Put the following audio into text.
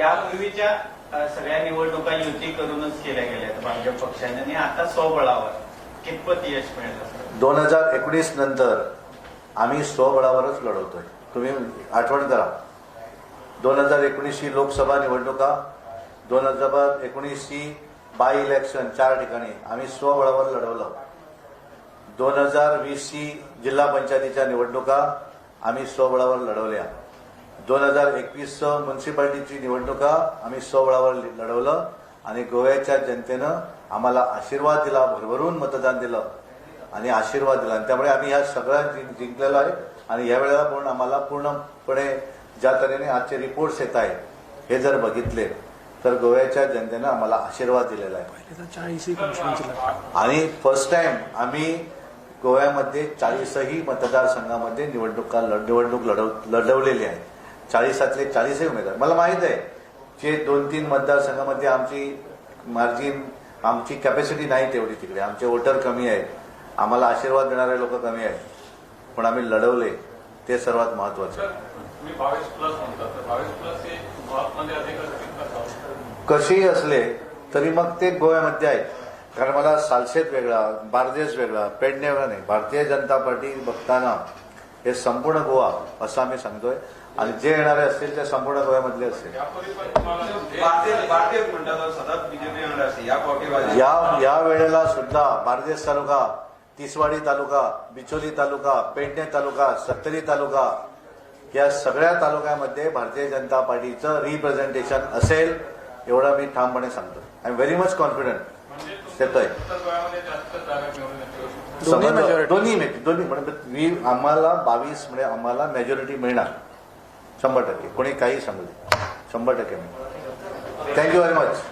यापूर्वीच्या सगळ्या निवडणुका युती करूनच केल्या गेल्या भाजप पक्षाने आणि आता स्वबळावर कितपत यश मिळेल? 2019 नंतर आम्ही स्वबळावरच लढवतोय. तुम्ही आठवण करा, 2019 ही लोकसभा निवडणुका, 2019 ही बाय इलेक्शन 4 ठिकाणी आम्ही स्वबळावर लढवलं. 2020 ही जिल्हा पंचायतीच्या निवडणुका आम्ही स्वबळावर लढवल्या. 2021 म्युन्सिपाल्टीची निवडणुका आम्ही स्वबळावर लढवलं आणि गोव्याच्या जनतेनं आम्हाला आशीर्वाद दिला, भरभरून मतदान दिलं आणि आशीर्वाद दिला. आणि त्यामुळे आम्ही ह्या सगळ्या जिंकलेलो आहे. आणि या वेळेला पण आम्हाला पूर्णपणे ज्या तऱ्हेने आजचे रिपोर्ट्स येत आहेत हे जर बघितले तर गोव्याच्या जनतेनं आम्हाला आशीर्वाद दिलेला आहे. आणि फर्स्ट टाइम आम्ही गोव्यामध्ये 40ही मतदारसंघामध्ये निवडणूक लढवलेली आहे. 40तले 40 उमेदवार. मला माहित आहे जे 2-3 मतदारसंघामध्ये आमची मार्जिन, आमची कॅपॅसिटी नाही तेवढी, तिकडे आमचे वोटर कमी आहेत, आम्हाला आशीर्वाद देणारे लोक कमी आहेत, पण आम्ही लढवले, ते सर्वात महत्वाचं. कसेही असले तरी मग ते गोव्यामध्ये आहेत. कारण मला सालसेत वेगळा, बारदेस वेगळा, पेडणे वेगळा नाही. भारतीय जनता पार्टी बघताना हे संपूर्ण गोवा असं आम्ही सांगतोय आणि जे येणारे असतील ते संपूर्ण गोव्यामधले असतील. या वेळेला सुद्धा बारदेस तालुका, तिसवाडी तालुका, बिचोली तालुका, पेडणे तालुका, सत्तरी तालुका या सगळ्या तालुक्यामध्ये भारतीय जनता पार्टीचं रिप्रेझेंटेशन असेल एवढं मी ठामपणे सांगतो. I am very much confident. येतोय दोन्ही आम्हाला 22 म्हणजे आम्हाला मेजॉरिटी मिळणार 100%. कोणी काही सांगू दे, 100% मिळणार. Thank you very much.